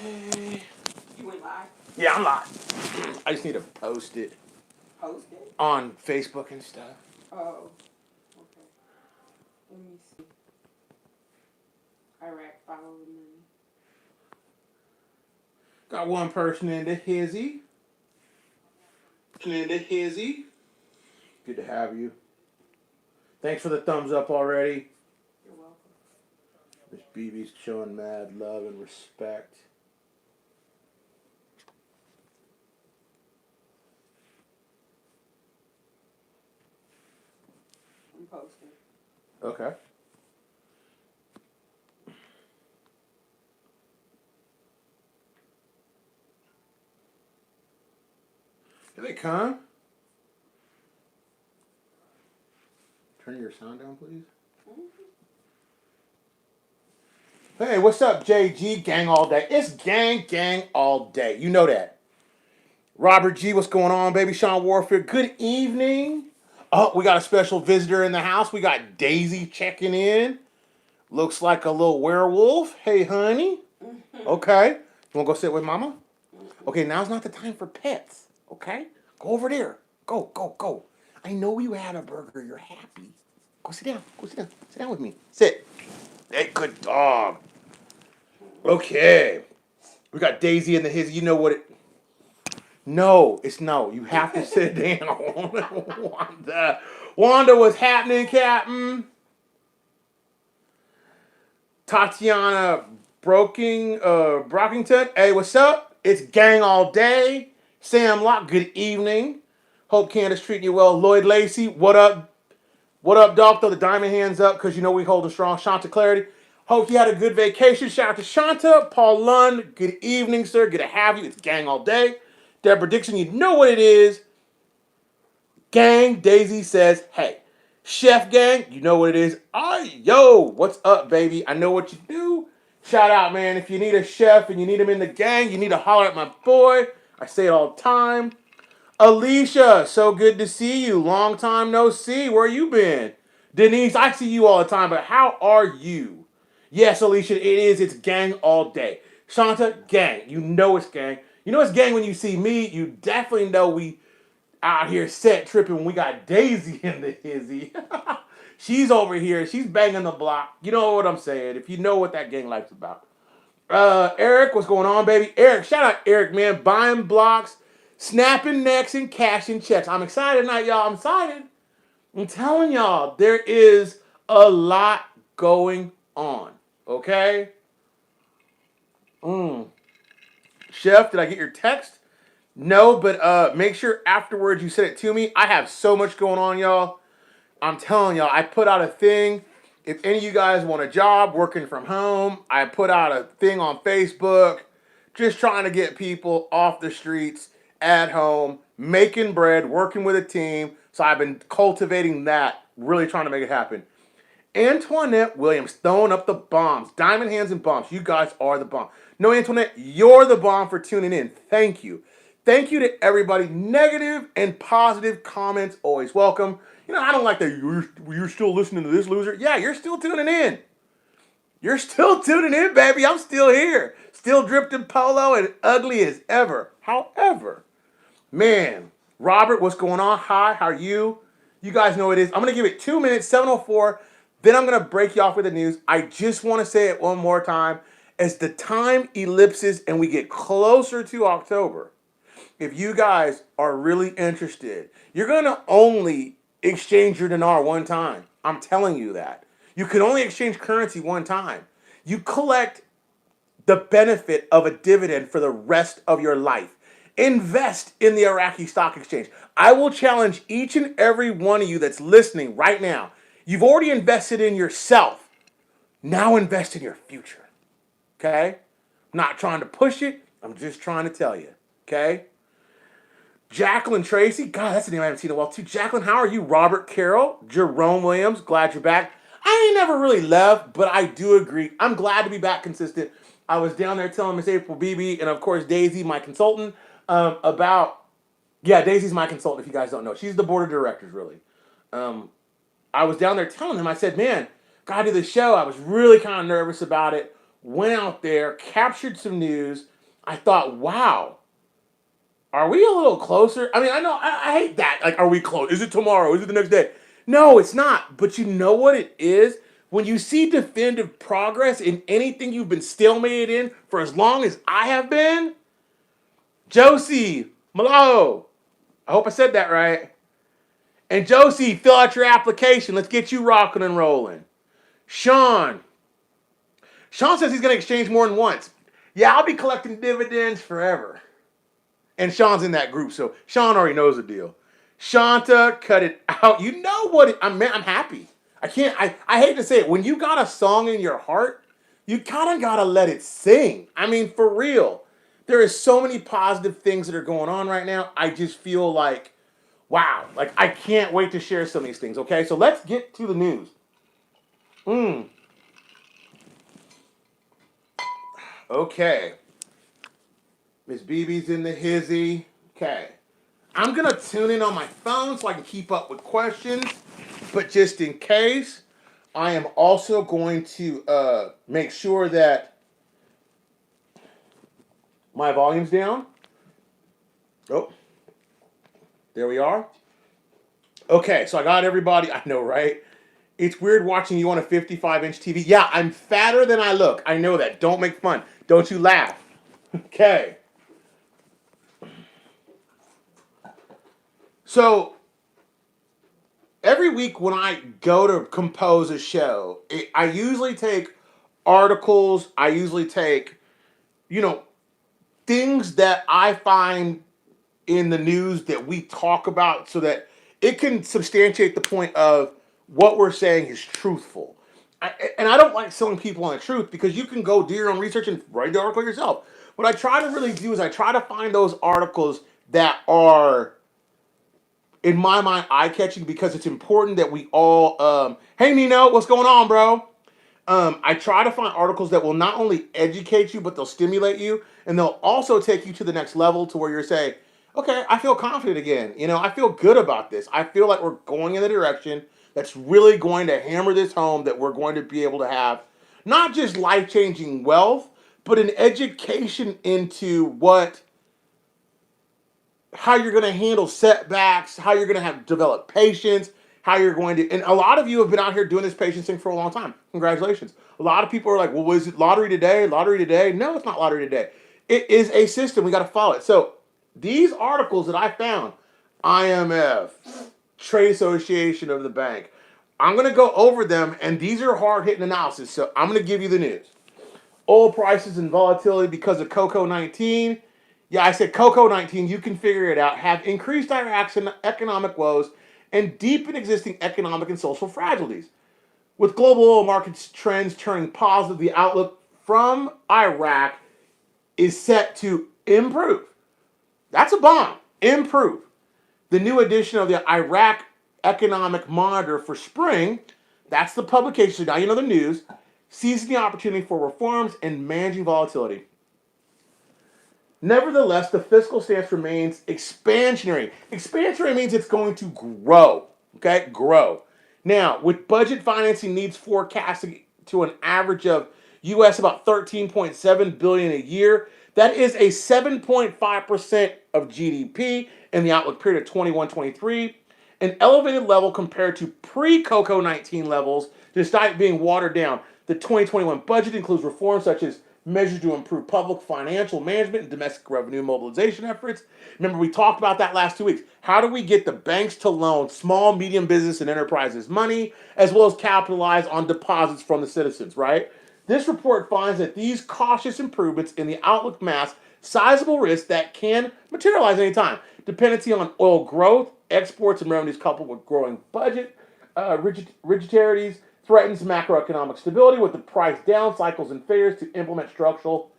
Okay. You went live? Yeah, I'm live. I just need to post it Post it? on Facebook and stuff. Oh, okay. Let me see. Iraq follow the money. Got one person in the hizzy. Good to have you. Thanks for the thumbs up already. You're welcome. Miss BB's showing mad love and respect. I'm posting. Okay. Here they come. Turn your sound down, please. Hey, what's up, JG? Gang all day. It's gang all day. You know that. Robert G, what's going on, baby? Sean Warfare, good evening. Oh, we got a special visitor in the house. We got Daisy checking in. Looks like a little werewolf. Hey, honey. Okay. You want to go sit with mama? Okay, now's not the time for pets. Okay? Go over there. Go. I know you had a burger. You're happy. Go sit down. Sit down with me. Sit. Hey, good dog. Okay. We got Daisy in the his. You know what it. No, it's no. You have to sit down. Wanda, what's happening, Captain? Tatiana Brockington. Hey, what's up? It's gang all day. Sam Locke, good evening. Hope Candace treating you well. Lloyd Lacey, what up? What up, dog? Throw the diamond hands up because you know we hold a strong. Shanta Clarity. Hope you had a good vacation. Shout out to Shanta. Paul Lund, good evening, sir. Good to have you. It's gang all day. Deborah Dixon, you know what it is. Gang, Daisy says, hey. Chef Gang, you know what it is. Yo, what's up, baby? I know what you do. Shout out, man. If you need a chef and you need him in the gang, you need to holler at my boy. I say it all the time. Alicia, so good to see you. Long time no see. Where you been? Denise, I see you all the time, but how are you? Yes, Alicia, it is. It's gang all day. Shanta, gang. You know it's gang. You know it's gang when you see me. You definitely know we out here set tripping when we got Daisy in the hizzy. She's over here. She's banging the block. You know what I'm saying. If you know what that gang life's about. Eric, what's going on, baby? Eric, shout out Eric, man. Buying blocks, snapping necks, and cashing checks. I'm excited tonight, y'all. I'm excited. I'm telling y'all, there is a lot going on. Okay? Chef, did I get your text? No, but make sure afterwards you send it to me. I have so much going on, y'all. I'm telling y'all, I put out a thing. If any of you guys want a job working from home, I put out a thing on Facebook just trying to get people off the streets at home, making bread, working with a team. So I've been cultivating that, really trying to make it happen. Antoinette Williams throwing up the bombs. Diamond hands and bombs. You guys are the bomb. No, Antoinette, you're the bomb for tuning in. Thank you. Thank you to everybody. Negative and positive comments always welcome. You know, I don't like that you're still listening to this loser. Yeah, you're still tuning in. You're still tuning in, baby. I'm still here. Still dripped in polo and ugly as ever. However, man, Robert, what's going on? Hi, how are you? You guys know what it is. I'm going to give it 2 minutes, 7:04. Then I'm going to break you off with the news. I just want to say it one more time. As the time ellipses and we get closer to October, if you guys are really interested, you're going to only exchange your dinar one time. I'm telling you that. You can only exchange currency one time. You collect the benefit of a dividend for the rest of your life. Invest in the Iraqi Stock Exchange. I will challenge each and every one of you that's listening right now. You've already invested in yourself. Now invest in your future. Okay? I'm not trying to push it. I'm just trying to tell you. Okay? Jacqueline Tracy. God, that's the name I haven't seen in a while too. Jacqueline, how are you? Robert Carroll. Jerome Williams. Glad you're back. I ain't never really left, but I do agree. I'm glad to be back consistent. I was down there telling Miss April BB and of course Daisy, my consultant, about Daisy's my consultant. If you guys don't know, she's the board of directors. Really, I was down there telling them. I said, "Man, gotta do this show." I was really kind of nervous about it. went out there, captured some news. I thought, wow, are we a little closer? I mean, I know I hate that. Like, are we close? Is it tomorrow? Is it the next day? No, it's not. But you know what it is? When you see definitive progress in anything you've been stalemated in for as long as I have been, Josie, Malo, I hope I said that right. And Josie, fill out your application. Let's get you rocking and rolling. Sean. Sean says he's going to exchange more than once. Yeah, I'll be collecting dividends forever. And Sean's in that group, so Sean already knows the deal. Shanta, cut it out. You know what? I'm happy. I can't. I hate to say it. When you got a song in your heart, you kind of gotta let it sing. I mean, for real. There is so many positive things that are going on right now. I just feel like, wow. Like I can't wait to share some of these things. Okay, so let's get to the news. Okay. Miss BB's in the hizzy. Okay. I'm going to tune in on my phone so I can keep up with questions. But just in case, I am also going to make sure that my volume's down. Oh, there we are. Okay, so I got everybody. I know, right? It's weird watching you on a 55-inch TV. Yeah, I'm fatter than I look. I know that. Don't make fun. Don't you laugh. Okay. So every week when I go to compose a show, I usually take articles. I usually take, you know, things that I find in the news that we talk about so that it can substantiate the point of what we're saying is truthful. And I don't like selling people on the truth because you can go do your own research and write the article yourself. What I try to really do is I try to find those articles that are in my mind eye catching because it's important that we all hey Nino, what's going on, bro? I try to find articles that will not only educate you, but they'll stimulate you, and they'll also take you to the next level to where you're saying, okay, I feel confident again. You know, I feel good about this. I feel like we're going in the direction that's really going to hammer this home that we're going to be able to have not just life changing wealth, but an education into how you're going to handle setbacks, how you're going to have develop patience, how you're going to, and a lot of you have been out here doing this patience thing for a long time. Congratulations. A lot of people are like, well, was it lottery today? Lottery today? No, it's not lottery today. It is a system. We got to follow it. So these articles that I found, IMF, Trade Association of the Bank, I'm going to go over them, and these are hard hitting analysis. So I'm going to give you the news. Oil prices and volatility because of Coco 19. Yeah, I said Coco 19, you can figure it out, have increased Iraq's economic woes and deepen existing economic and social fragilities. With global oil markets trends turning positive, the outlook from Iraq is set to improve. That's a bomb. Improve. The new edition of the Iraq Economic Monitor for spring, that's the publication, so now you know the news, seizing the opportunity for reforms and managing volatility. Nevertheless, the fiscal stance remains expansionary. Expansionary means it's going to grow. Okay, grow. Now, with budget financing needs forecasting to an average of US about 13.7 billion a year, that is a 7.5% of GDP in the outlook period of 21-23, an elevated level compared to pre-Coco 19 levels, despite being watered down. The 2021 budget includes reforms such as measures to improve public financial management and domestic revenue mobilization efforts. Remember, we talked about that last 2 weeks. How do we get the banks to loan small, medium business and enterprises money, as well as capitalize on deposits from the citizens, right? This report finds that these cautious improvements in the outlook mask sizable risks that can materialize anytime. Dependency on oil growth, exports, and revenues coupled with growing budget rigidities threatens macroeconomic stability with the price down cycles and failures to implement structural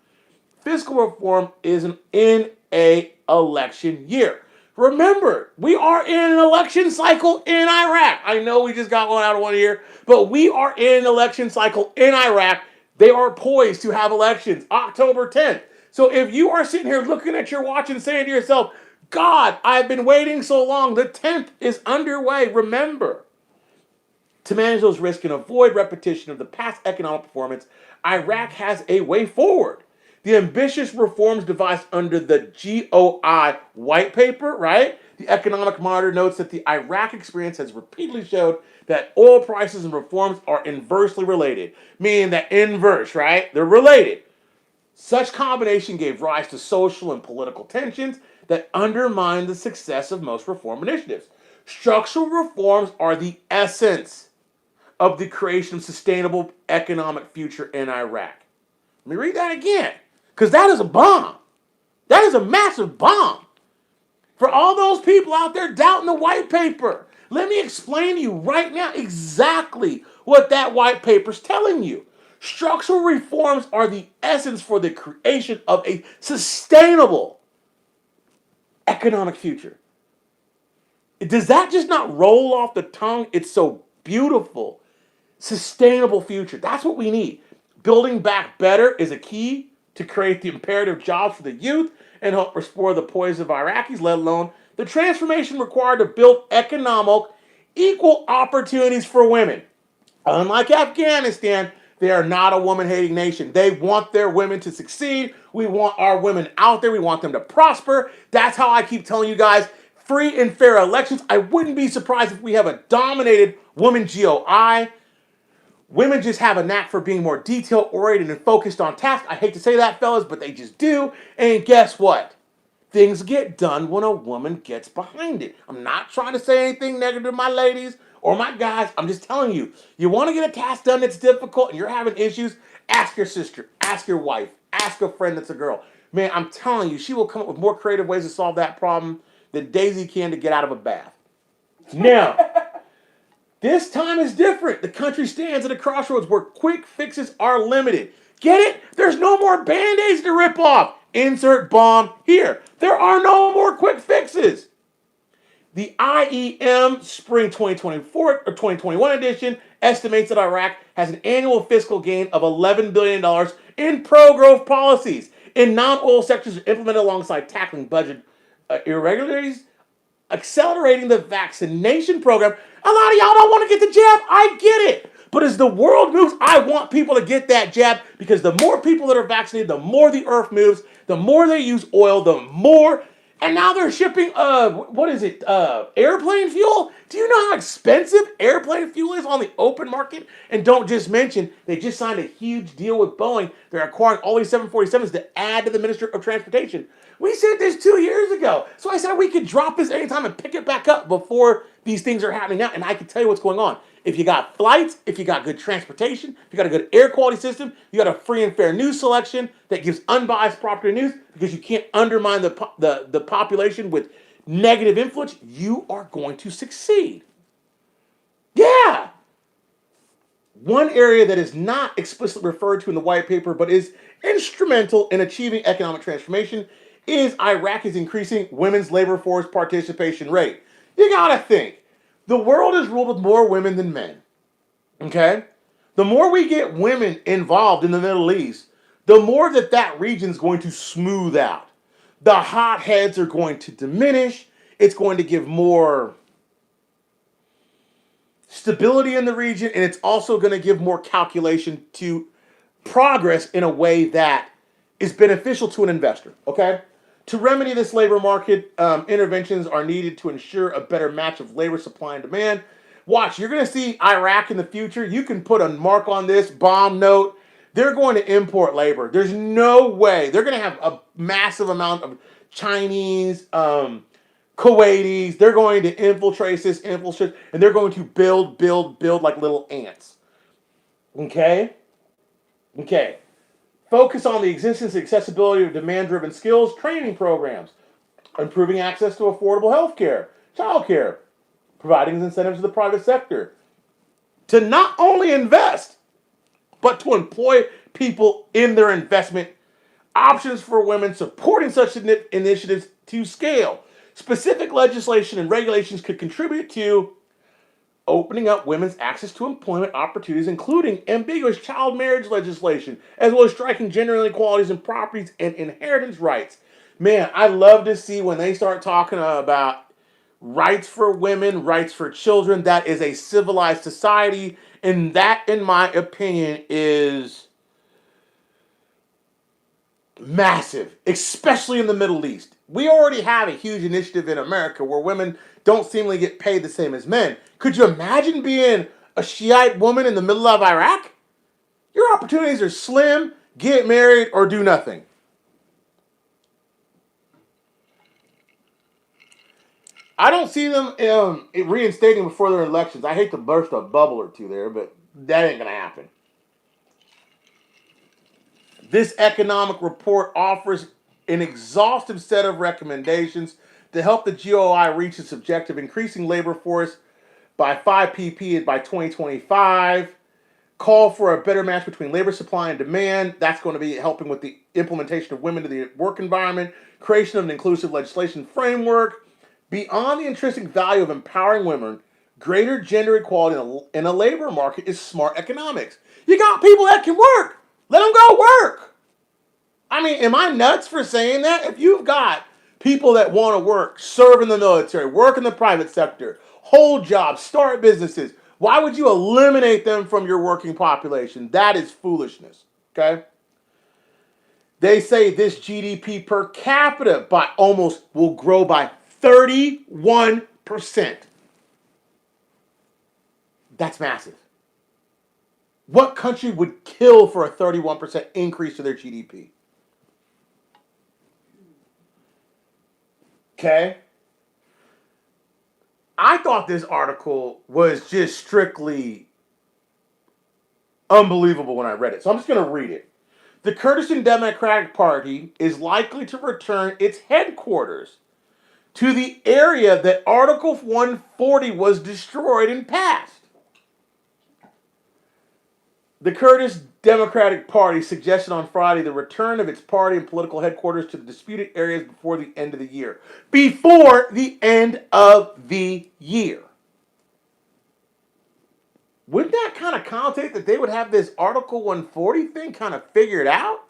fiscal reform in a election year. Remember, we are in an election cycle in Iraq. I know we just got one out of one year, but we are in an election cycle in Iraq. They are poised to have elections October 10th. So if you are sitting here looking at your watch and saying to yourself, God, I've been waiting so long, the 10th is underway. Remember, To manage those risks and avoid repetition of the past economic performance, Iraq has a way forward. The ambitious reforms devised under the GOI white paper, right? The economic monitor notes that the Iraq experience has repeatedly showed that oil prices and reforms are inversely related, meaning that inverse, right? They're related. Such combination gave rise to social and political tensions that undermined the success of most reform initiatives. Structural reforms are the essence of the creation of sustainable economic future in Iraq. Let me read that again, because that is a bomb. That is a massive bomb. For all those people out there doubting the white paper, let me explain to you right now exactly what that white paper is telling you. Structural reforms are the essence for the creation of a sustainable economic future. Does that just not roll off the tongue? It's so beautiful. Sustainable future. That's what we need. Building back better is a key to create the imperative jobs for the youth and help restore the poise of Iraqis, let alone the transformation required to build economic equal opportunities for women. Unlike Afghanistan, they are not a woman hating nation. They want their women to succeed. We want our women out there. We want them to prosper. That's how I keep telling you guys free and fair elections. I wouldn't be surprised if we have a dominated woman GOI. Women just have a knack for being more detail oriented and focused on task. I hate to say that, fellas, but they just do. And guess what? Things get done when a woman gets behind it. I'm not trying to say anything negative to my ladies or my guys. I'm just telling you, you want to get a task done that's difficult and you're having issues, ask your sister, ask your wife, ask a friend that's a girl. Man, I'm telling you, she will come up with more creative ways to solve that problem than Daisy can to get out of a bath. Now, this time is different. The country stands at a crossroads where quick fixes are limited. Get it? There's no more band-aids to rip off. Insert bomb here. There are no more quick fixes. The IEM Spring 2024 or 2021 edition estimates that Iraq has an annual fiscal gain of $11 billion in pro-growth policies in non-oil sectors implemented alongside tackling budget irregularities, accelerating the vaccination program. A lot of y'all don't want to get the jab. I get it. But as the world moves, I want people to get that jab because the more people that are vaccinated, the more the earth moves, the more they use oil, the more. And now they're shipping, airplane fuel? Do you know how expensive airplane fuel is on the open market? And don't just mention, they just signed a huge deal with Boeing. They're acquiring all these 747s to add to the Minister of Transportation. We said this 2 years ago. So I said we could drop this anytime and pick it back up before these things are happening now. And I can tell you what's going on. If you got flights, if you got good transportation, if you got a good air quality system, you got a free and fair news selection that gives unbiased proper news because you can't undermine the population with negative influence, you are going to succeed. Yeah. One area that is not explicitly referred to in the white paper but is instrumental in achieving economic transformation is Iraq's increasing women's labor force participation rate. You gotta think. The world is ruled with more women than men. Okay? The more we get women involved in the Middle East, the more that region is going to smooth out. The hotheads are going to diminish. It's going to give more stability in the region, and it's also going to give more calculation to progress in a way that is beneficial to an investor. Okay? To remedy this labor market, interventions are needed to ensure a better match of labor supply and demand. Watch, you're going to see Iraq in the future. You can put a mark on this, bomb note. They're going to import labor. There's no way. They're going to have a massive amount of Chinese, Kuwaitis. They're going to infiltrate, and they're going to build like little ants. Okay? Okay. Focus on the existence and accessibility of demand-driven skills training programs, improving access to affordable health care, child care, providing incentives to the private sector to not only invest, but to employ people in their investment, options for women, supporting such initiatives to scale. Specific legislation and regulations could contribute to opening up women's access to employment opportunities, including ambiguous child marriage legislation, as well as striking gender inequalities in properties and inheritance rights. Man, I love to see when they start talking about rights for women, rights for children. That is a civilized society. And that, in my opinion, is massive, especially in the Middle East. We already have a huge initiative in America where women don't seemingly get paid the same as men. Could you imagine being a Shiite woman in the middle of Iraq? Your opportunities are slim. Get married or do nothing. I don't see them reinstating before their elections. I hate to burst a bubble or two there, but that ain't going to happen. This economic report offers an exhaustive set of recommendations to help the GOI reach its objective, increasing labor force by 5 pp by 2025. Call for a better match between labor supply and demand. That's going to be helping with the implementation of women to the work environment, creation of an inclusive legislation framework. Beyond the intrinsic value of empowering women, greater gender equality in a labor market is smart economics. You got people that can work. Let them go work. I mean, am I nuts for saying that? If you've got people that want to work, serve in the military, work in the private sector, hold jobs, start businesses, why would you eliminate them from your working population? That is foolishness. Okay? They say this GDP per capita by almost will grow by 31%. That's massive. What country would kill for a 31% increase to their GDP? Okay? I thought this article was just strictly unbelievable when I read it. So I'm just going to read it. The Kurdistan Democratic Party is likely to return its headquarters to the area that Article 140 was destroyed and passed. The Kurdish Democratic Party suggested on Friday the return of its party and political headquarters to the disputed areas before the end of the year. Before the end of the year. Wouldn't that kind of connotate that they would have this Article 140 thing kind of figured out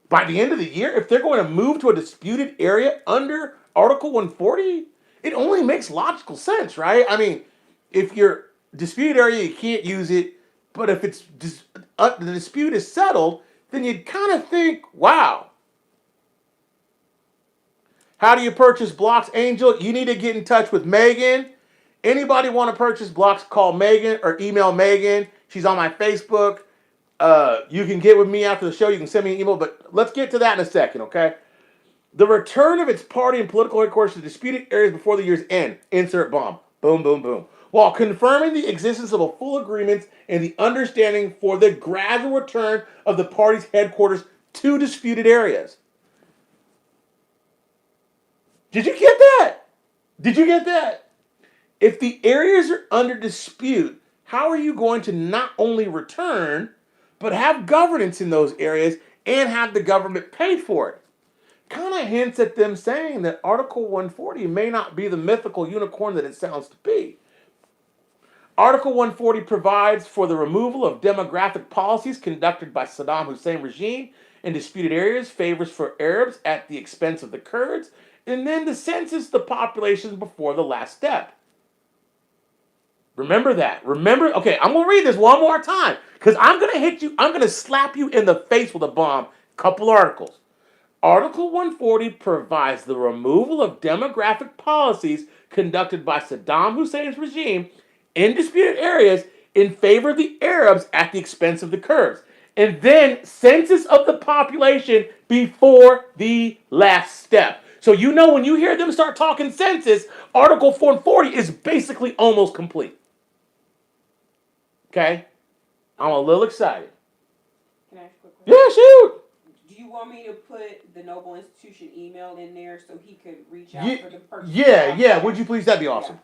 by the end of the year? If they're going to move to a disputed area under Article 140, it only makes logical sense, right? I mean, if your disputed area, you can't use it, but if it's the dispute is settled, then you'd kind of think, wow. How do you purchase blocks, Angel? You need to get in touch with Megan. Anybody want to purchase blocks, call Megan or email Megan. She's on my Facebook. You can get with me after the show. You can send me an email, but let's get to that in a second, okay? The return of its party and political headquarters to disputed areas before the year's end. Insert bomb. Boom, boom, boom. While confirming the existence of a full agreement and the understanding for the gradual return of the party's headquarters to disputed areas. Did you get that? Did you get that? If the areas are under dispute, how are you going to not only return, but have governance in those areas and have the government pay for it? Kind of hints at them saying that Article 140 may not be the mythical unicorn that it sounds to be. Article 140 provides for the removal of demographic policies conducted by Saddam Hussein regime in disputed areas, favors for Arabs at the expense of the Kurds, and then the census the population before the last step. Remember that. Remember, okay, I'm going to read this one more time because I'm going to hit you, I'm going to slap you in the face with a bomb. Couple articles. Article 140 provides the removal of demographic policies conducted by Saddam Hussein's regime in disputed areas in favor of the Arabs at the expense of the Kurds. And then census of the population before the last step. So you know when you hear them start talking census, Article 440 is basically almost complete. Okay? I'm a little excited. Can I ask a quick question? Yeah, shoot. Do you want me to put the Noble Institution email in there so he could reach out for the person? Yeah. Would you please? That'd be awesome.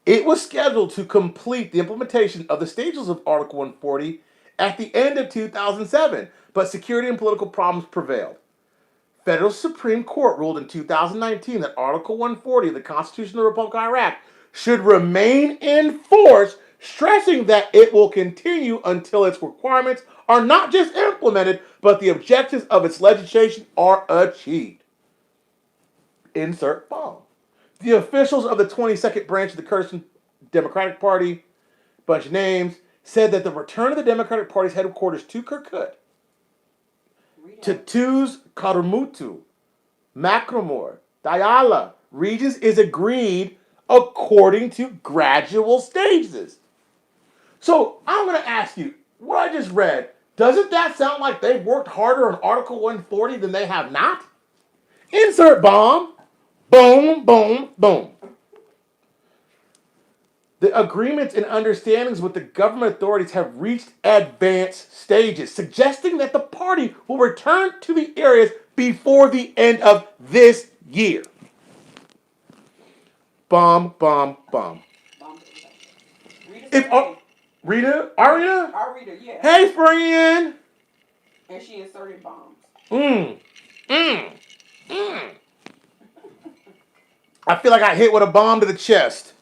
Yeah. It was scheduled to complete the implementation of the stages of Article 140 at the end of 2007, but security and political problems prevailed. Federal Supreme Court ruled in 2019 that Article 140 of the Constitution of the Republic of Iraq should remain in force, stressing that it will continue until its requirements are not just implemented, but the objectives of its legislation are achieved. Insert bomb. The officials of the 22nd branch of the Kurdistan Democratic Party, bunch of names, said that the return of the Democratic Party's headquarters to Kirkuk, to Tuz, Karmutu, Makromor, Diyala regions is agreed according to gradual stages. So I'm going to ask you, what I just read, doesn't that sound like they've worked harder on Article 140 than they have not? Insert bomb. Boom, boom, boom. The agreements and understandings with the government authorities have reached advanced stages, suggesting that the party will return to the areas before the end of this year. Bomb, bomb, bomb. If Rita, Arita, yeah. Hey, friend. And she inserted bombs. I feel like I hit with a bomb to the chest.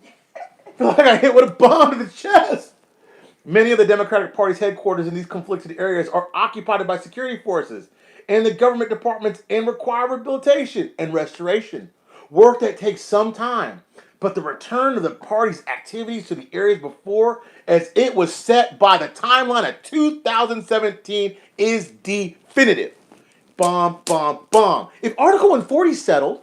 I feel like I hit with a bomb to the chest. Many of the Democratic Party's headquarters in these conflicted areas are occupied by security forces and the government departments and require rehabilitation and restoration. Work that takes some time. But the return of the party's activities to the areas before, as it was set by the timeline of 2017, is definitive. Bomb, bomb, bomb. If Article 140 settled,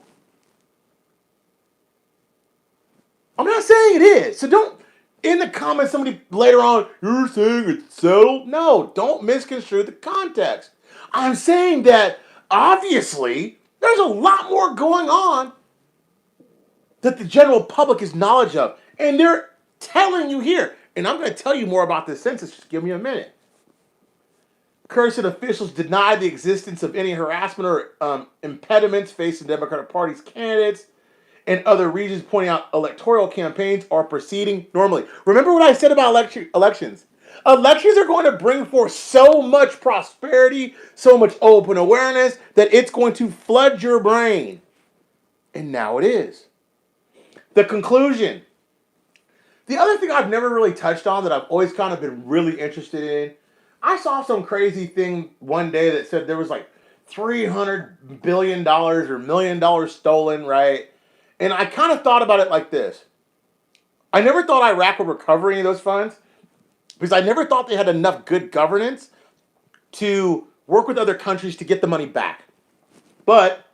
I'm not saying it is. So don't, in the comments, somebody later on, you're saying it's settled. No, don't misconstrue the context. I'm saying that obviously there's a lot more going on that the general public is knowledge of. And they're telling you here. And I'm going to tell you more about this census. Just give me a minute. Kurdistan officials denied the existence of any harassment or impediments facing Democratic Party's candidates and other regions, pointing out electoral campaigns are proceeding normally. Remember what I said about elections. Elections are going to bring forth so much prosperity, so much open awareness, that it's going to flood your brain. And now it is. The conclusion. The other thing I've never really touched on that I've always kind of been really interested in, I saw some crazy thing one day that said there was like $300 billion or $1 million stolen, right? And I kind of thought about it like this. I never thought Iraq would recover any of those funds because I never thought they had enough good governance to work with other countries to get the money back. But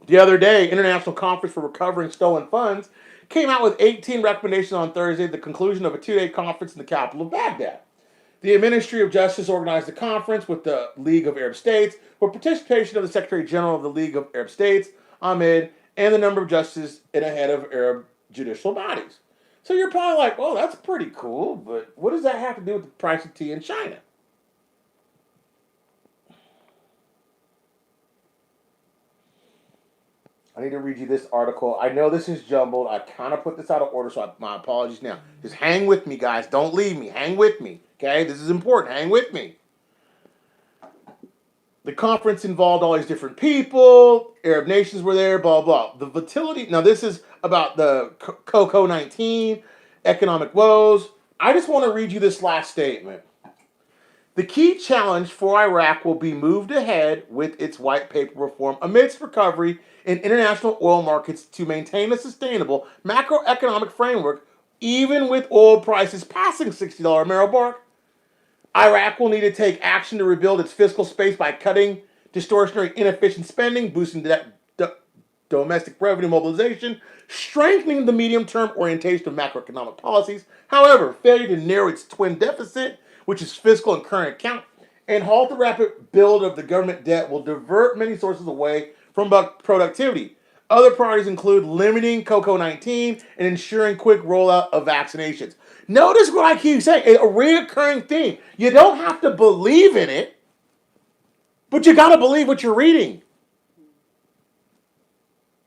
the other day, International Conference for Recovering Stolen Funds came out with 18 recommendations on Thursday at the conclusion of a 2-day conference in the capital of Baghdad. The Ministry of Justice organized a conference with the League of Arab States with participation of the Secretary General of the League of Arab States, Ahmed, and the number of justices and a head of Arab judicial bodies. So you're probably like, well, that's pretty cool, but what does that have to do with the price of tea in China? I need to read you this article. I know this is jumbled. I kind of put this out of order, so my apologies now. Just hang with me, guys. Don't leave me. Hang with me. Okay? This is important. Hang with me. The conference involved all these different people. Arab nations were there, blah, blah. The volatility. Now, this is about the COVID-19, economic woes. I just want to read you this last statement. The key challenge for Iraq will be moved ahead with its white paper reform amidst recovery in international oil markets to maintain a sustainable macroeconomic framework, even with oil prices passing $60 a barrel mark. Iraq will need to take action to rebuild its fiscal space by cutting distortionary, inefficient spending, boosting domestic revenue mobilization, strengthening the medium-term orientation of macroeconomic policies. However, failure to narrow its twin deficit, which is fiscal and current account, and halt the rapid build of the government debt will divert many sources away from productivity. Other priorities include limiting COVID-19 and ensuring quick rollout of vaccinations. Notice what I keep saying, a recurring theme. You don't have to believe in it, but you got to believe what you're reading.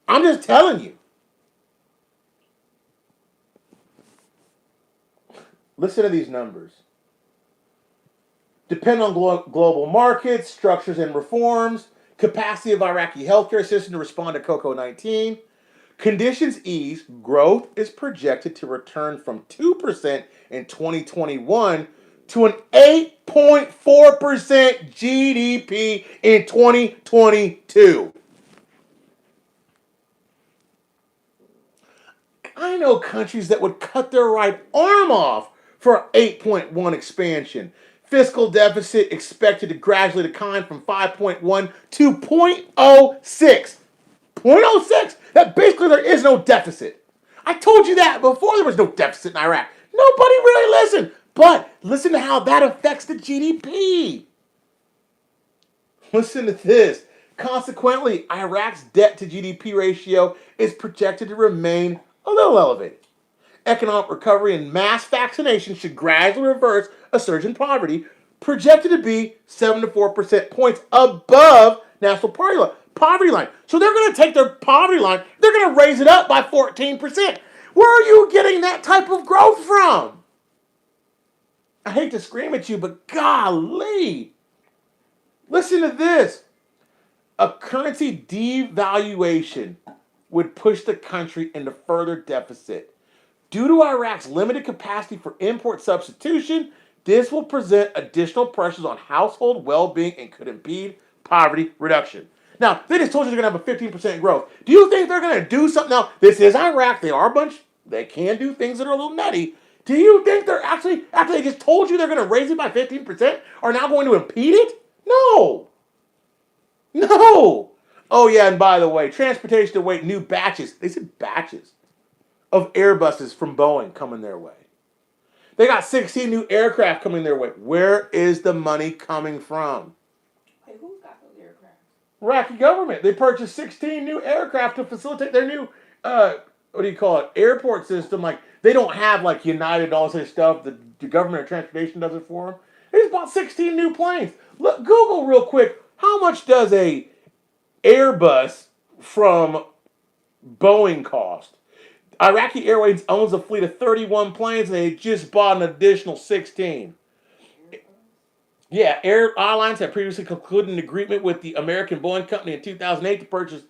I'm just telling you. Listen to these numbers. Depend on global markets, structures and reforms, capacity of Iraqi healthcare system to respond to COVID-19. Conditions ease, growth is projected to return from 2% in 2021 to an 8.4% GDP in 2022. I know countries that would cut their right arm off for an 8.1 expansion. Fiscal deficit expected to gradually decline from 5.1 to 0.06. 0.06. That basically there is no deficit. I told you that before there was no deficit in Iraq. Nobody really listened. But listen to how that affects the GDP. Listen to this. Consequently, Iraq's debt to GDP ratio is projected to remain a little elevated. Economic recovery and mass vaccination should gradually reverse a surge in poverty, projected to be 7 to 4% points above national poverty line. So they're going to take their poverty line, they're going to raise it up by 14%. Where are you getting that type of growth from? I hate to scream at you, but golly. Listen to this. A currency devaluation would push the country into further deficit. Due to Iraq's limited capacity for import substitution, this will present additional pressures on household well-being and could impede poverty reduction. Now, they just told you they're going to have a 15% growth. Do you think they're going to do something? Now, this is Iraq. They are a bunch, they can do things that are a little nutty. Do you think they're actually, after they just told you they're going to raise it by 15%, are now going to impede it? No. No. Oh, yeah, and by the way, transportation to await new batches. They said batches of Airbuses from Boeing coming their way. They got 16 new aircraft coming their way. Where is the money coming from? Hey, who's got those aircraft? Iraqi government. They purchased 16 new aircraft to facilitate their new, what do you call it, airport system. Like, they don't have, like, United and all this stuff. The government of transportation does it for them. They just bought 16 new planes. Look, Google real quick. How much does a Airbus from Boeing cost? Iraqi Airways owns a fleet of 31 planes, and they just bought an additional 16. Yeah, airlines have previously concluded an agreement with the American Boeing Company in 2008 to purchase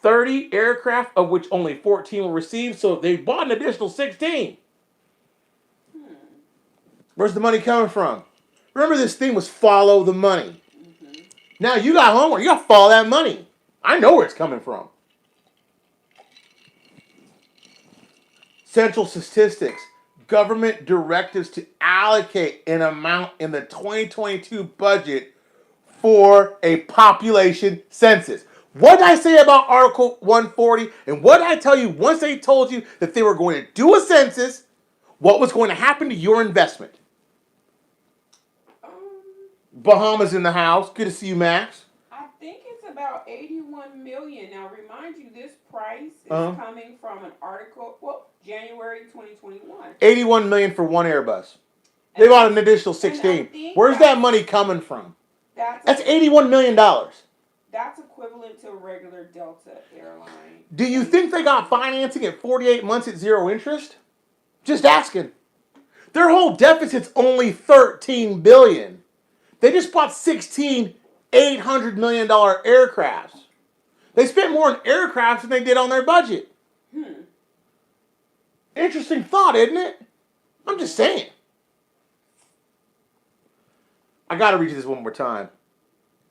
30 aircraft, of which only 14 were received, so they bought an additional 16. Where's the money coming from? Remember, this thing was follow the money. Mm-hmm. Now you got homework. You got to follow that money. I know where it's coming from. Central statistics. Government directives to allocate an amount in the 2022 budget for a population census. What did I say about Article 140? And what did I tell you once they told you that they were going to do a census, what was going to happen to your investment? Bahamas in the house. Good to see you, Max. I think it's about 81 million. Now, remind you, this price is coming from an article, January 2021. 81 million for one Airbus. They bought an additional 16. Where's that money coming from? That's $81 million. That's equivalent to a regular Delta airline. Do you think they got financing at 48 months at zero interest? Just asking. Their whole deficit's only $13 billion. They just bought 16 $800 million aircrafts. They spent more on aircrafts than they did on their budget. Interesting thought, isn't it? I'm just saying. I got to read you this one more time.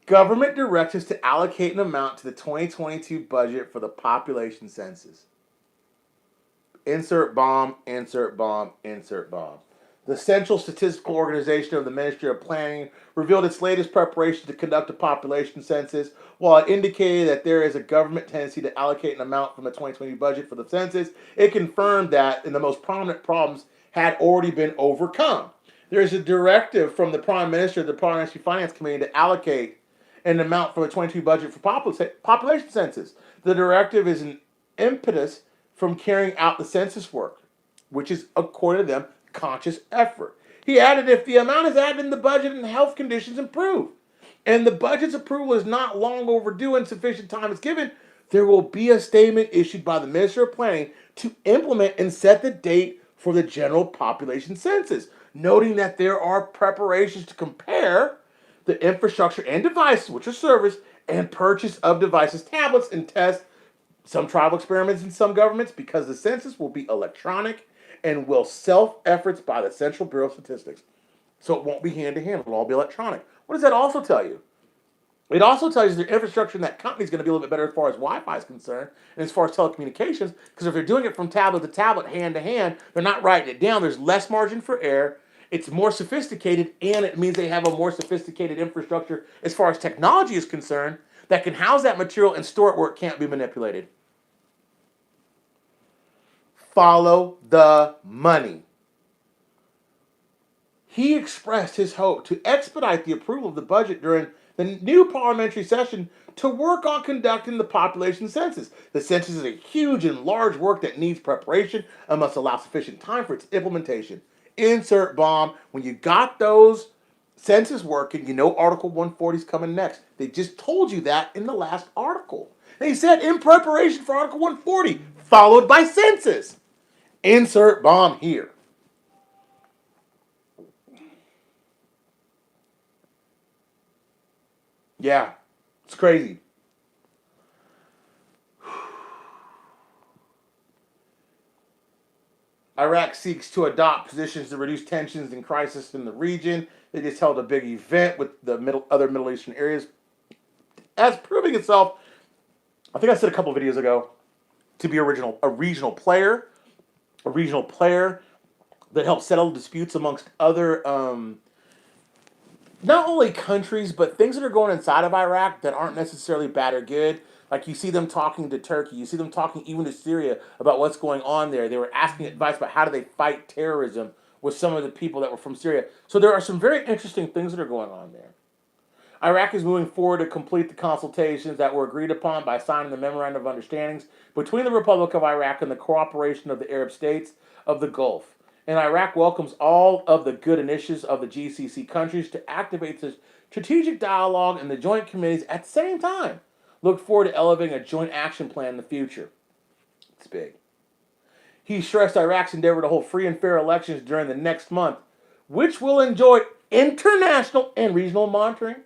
Government directives to allocate an amount to the 2022 budget for the population census. Insert bomb, insert bomb, insert bomb. The Central Statistical Organization of the Ministry of Planning revealed its latest preparation to conduct a population census. While it indicated that there is a government tendency to allocate an amount from the 2020 budget for the census, it confirmed that the most prominent problems had already been overcome. There is a directive from the Prime Minister of the Parliamentary Finance Committee to allocate an amount for the 2022 budget for population census. The directive is an impetus from carrying out the census work, which is, according to them, conscious effort. He added, if the amount is added in the budget and health conditions improve, and the budget's approval is not long overdue and sufficient time is given, there will be a statement issued by the Minister of Planning to implement and set the date for the general population census, noting that there are preparations to compare the infrastructure and devices, which are serviced, and purchase of devices, tablets, and tests, some tribal experiments in some governments, because the census will be electronic and will self-efforts by the Central Bureau of Statistics. So it won't be hand-to-hand. It'll all be electronic. What does that also tell you? It also tells you their infrastructure in that company is going to be a little bit better as far as Wi-Fi is concerned and as far as telecommunications. Because if they're doing it from tablet to tablet, hand to hand, they're not writing it down. There's less margin for error. It's more sophisticated, and it means they have a more sophisticated infrastructure as far as technology is concerned that can house that material and store it where it can't be manipulated. Follow the money. He expressed his hope to expedite the approval of the budget during the new parliamentary session to work on conducting the population census. The census is a huge and large work that needs preparation and must allow sufficient time for its implementation. Insert bomb. When you got those census working, you know Article 140 is coming next. They just told you that in the last article. They said in preparation for Article 140, followed by census. Insert bomb here. Yeah, it's crazy. Iraq seeks to adopt positions to reduce tensions and crisis in the region. They just held a big event with the other Middle Eastern areas, as proving itself. I think I said a couple of videos ago to be a regional player that helps settle disputes amongst other not only countries, but things that are going inside of Iraq that aren't necessarily bad or good. Like you see them talking to Turkey, you see them talking even to Syria about what's going on there. They were asking advice about how do they fight terrorism with some of the people that were from Syria. So there are some very interesting things that are going on there. Iraq is moving forward to complete the consultations that were agreed upon by signing the Memorandum of Understandings between the Republic of Iraq and the cooperation of the Arab states of the Gulf. And Iraq welcomes all of the good initiatives of the GCC countries to activate the strategic dialogue and the joint committees at the same time. Look forward to elevating a joint action plan in the future. It's big. He stressed Iraq's endeavor to hold free and fair elections during the next month, which will enjoy international and regional monitoring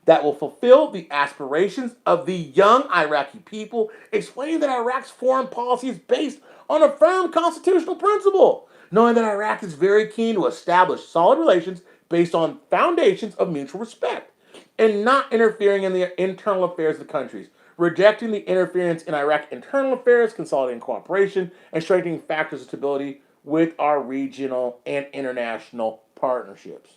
that will fulfill the aspirations of the young Iraqi people, explaining that Iraq's foreign policy is based on a firm constitutional principle, knowing that Iraq is very keen to establish solid relations based on foundations of mutual respect and not interfering in the internal affairs of the countries, rejecting the interference in Iraq internal affairs, consolidating cooperation, and strengthening factors of stability with our regional and international partnerships.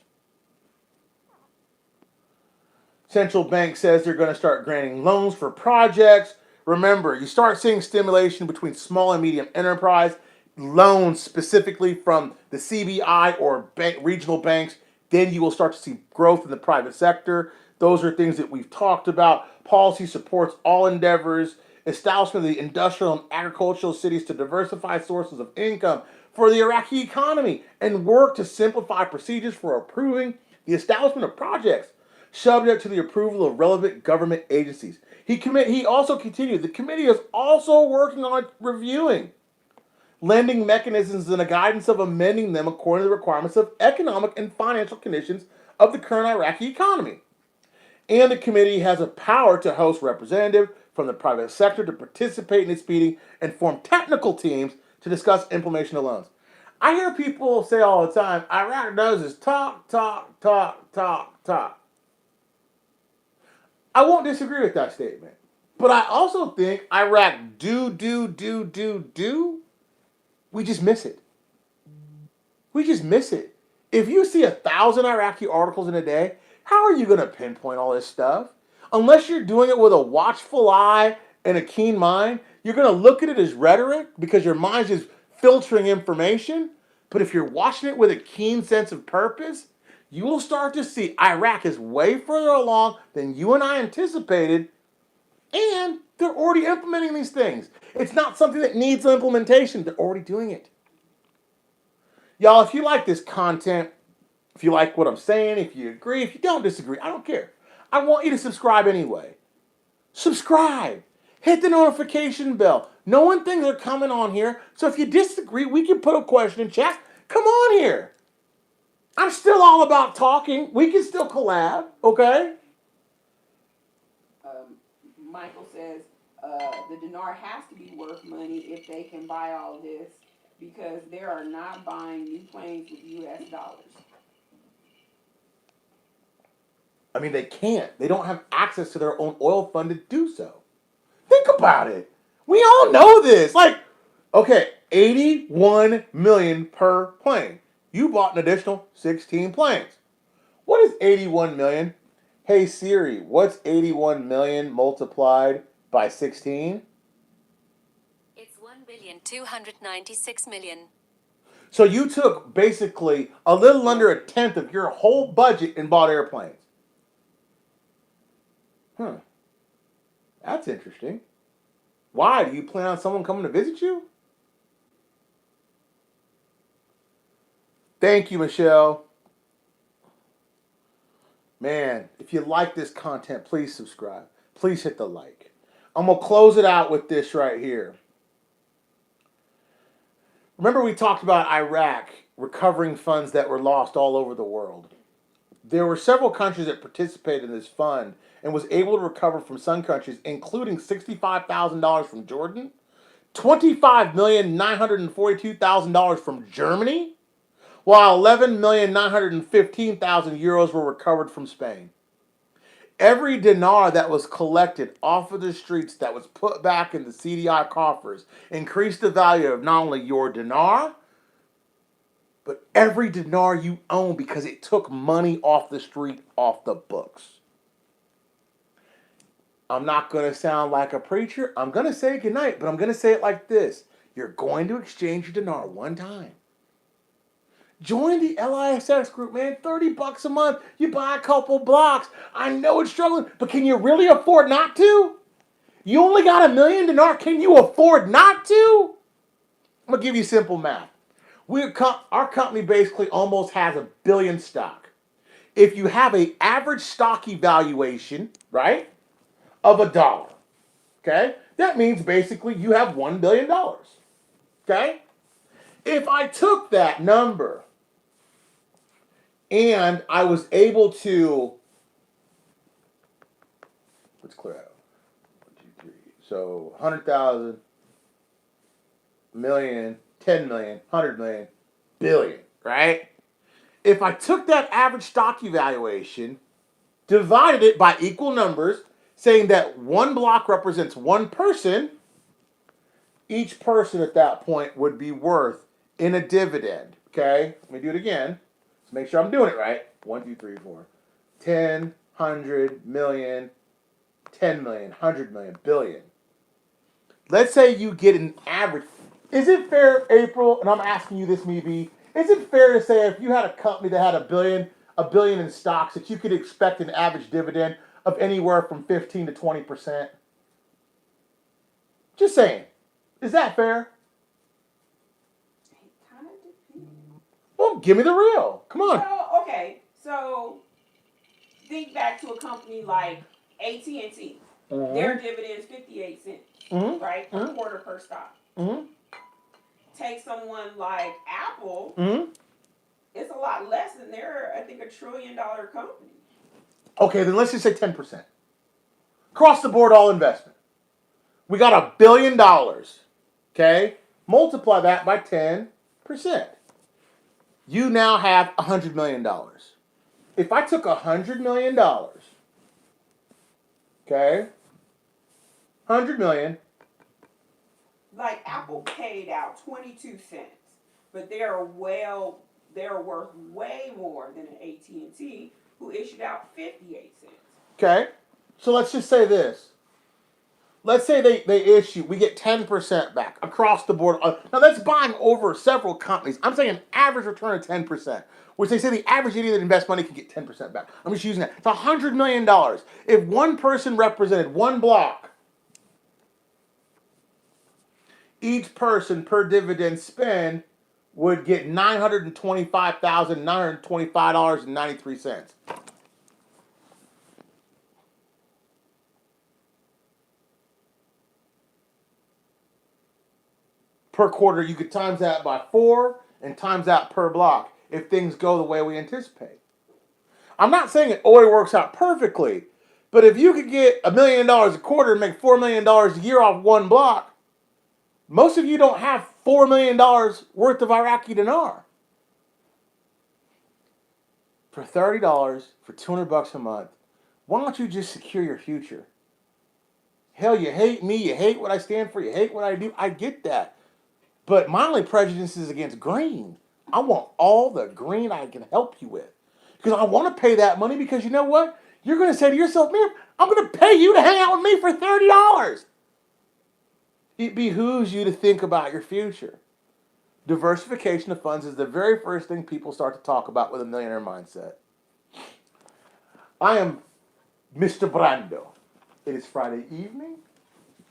Central bank says they're going to start granting loans for projects. Remember, you start seeing stimulation between small and medium enterprise, loans specifically from the CBI or regional banks. Then you will start to see growth in the private sector. Those are things that we've talked about. Policy supports all endeavors. Establishment of the industrial and agricultural cities to diversify sources of income for the Iraqi economy and work to simplify procedures for approving the establishment of projects subject to the approval of relevant government agencies. He also continued, the committee is also working on reviewing lending mechanisms and the guidance of amending them according to the requirements of economic and financial conditions of the current Iraqi economy. And the committee has a power to host representatives from the private sector to participate in its meeting and form technical teams to discuss implementation of loans. I hear people say all the time, Iraq does is talk, talk, talk, talk, talk. I won't disagree with that statement. But I also think Iraq do. We just miss it. We just miss it. If you see 1,000 Iraqi articles in a day, how are you going to pinpoint all this stuff? Unless you're doing it with a watchful eye and a keen mind, you're going to look at it as rhetoric because your mind's just filtering information. But if you're watching it with a keen sense of purpose, you will start to see Iraq is way further along than you and I anticipated, and they're already implementing these things. It's not something that needs implementation, they're already doing it. Y'all, if you like this content, if you like what I'm saying, if you agree, if you don't disagree, I don't care. I want you to subscribe anyway. Subscribe. Hit the notification bell. No one thinks they're coming on here, so if you disagree, we can put a question in chat. Come on here. I'm still all about talking. We can still collab, okay? Michael says the dinar has to be worth money if they can buy all this because they are not buying new planes with U.S. dollars. I mean, they can't. They don't have access to their own oil fund to do so. Think about it. We all know this. Like, okay, 81 million per plane. You bought an additional 16 planes. What is 81 million? Hey Siri, what's 81 million multiplied by 16? It's 1,296,000,000. So you took basically a little under a tenth of your whole budget and bought airplanes. Huh. That's interesting. Why? Do you plan on someone coming to visit you? Thank you, Michelle. Man, if you like this content, please subscribe. Please hit the like. I'm going to close it out with this right here. Remember we talked about Iraq recovering funds that were lost all over the world. There were several countries that participated in this fund and was able to recover from some countries, including $65,000 from Jordan, $25,942,000 from Germany, while 11,915,000 euros were recovered from Spain. Every dinar that was collected off of the streets that was put back in the CDI coffers increased the value of not only your dinar, but every dinar you own because it took money off the street, off the books. I'm not going to sound like a preacher. I'm going to say goodnight, but I'm going to say it like this. You're going to exchange your dinar one time. Join the LISX group, man. $30 a month. You buy a couple blocks. I know it's struggling, but can you really afford not to? You only got $1 million dinar. Can you afford not to? I'm going to give you simple math. Our company basically almost has $1 billion stock. If you have an average stock evaluation, right, of $1, okay, that means basically you have $1 billion. Okay? If I took that number and I was able to, let's clear out. 1, 2, 3. So 100,000, million, 10 million, 100 million, billion, right? If I took that average stock evaluation, divided it by equal numbers, saying that one block represents one person, each person at that point would be worth in a dividend. Okay? Let me do it again. Let's make sure I'm doing it right. 1, 2, 3, 4. 10, 100, million, 10 million, 100 million, billion. Let's say you get an average. Is it fair, April, and I'm asking you this, maybe, is it fair to say if you had a company that had a billion in stocks, that you could expect an average dividend of anywhere from 15 to 20%? Just saying. Is that fair? It kind of depends. Well, give me the real. Come on. Well, okay. So think back to a company like AT&T. Mm-hmm. Their dividend's 58 cents, mm-hmm, right? Mm-hmm. A quarter per stock. Mm-hmm. Take someone like Apple. Mm-hmm. It's a lot less than they're, I think, $1 trillion company. Okay, then let's just say 10%. Across the board, all investment. We got $1 billion. Okay? Multiply that by 10%. You now have $100 million. If I took $100 million, okay, 100 million. Like Apple paid out 22 cents, but they're worth way more than an AT&T who issued out 58 cents. Okay, so let's just say this. Let's say we get 10% back across the board. Now that's buying over several companies. I'm saying an average return of 10%, which they say the average idiot that invests money can get 10% back. I'm just using that. It's $100 million. If one person represented one block, each person per dividend spend would get $925,925.93. Per quarter, you could times that by 4 and times that per block if things go the way we anticipate. I'm not saying it always works out perfectly, but if you could get $1 million a quarter and make $4 million a year off one block, most of you don't have $4 million worth of Iraqi dinar. For $30, for $200 a month, Why don't you just secure your future? Hell, you hate me, you hate what I stand for, you hate what I do. I get that. But my only prejudice is against green. I want all the green I can help you with. Because I want to pay that money because you know what? You're going to say to yourself, man, I'm going to pay you to hang out with me for $30. It behooves you to think about your future. Diversification of funds is the very first thing people start to talk about with a millionaire mindset. I am Mr. Brando. It is Friday evening.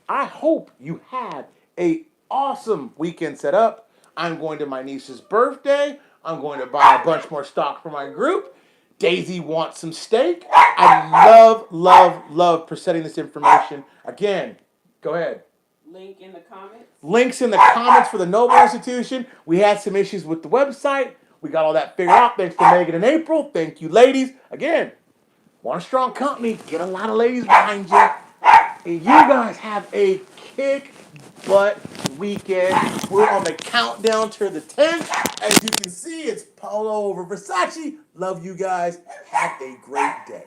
I hope you had a awesome weekend set up. I'm going to my niece's birthday. I'm going to buy a bunch more stock for my group. Daisy wants some steak. I love presenting this information. Again, go ahead. Link in the comments. Links in the comments for the Noble Institution. We had some issues with the website. We got all that figured out. Thanks to Megan and April. Thank you, ladies. Again, want a strong company. Get a lot of ladies behind you. And you guys have a kick butt weekend. We're on the countdown to the 10th. As you can see, it's Polo over Versace. Love you guys. Have a great day.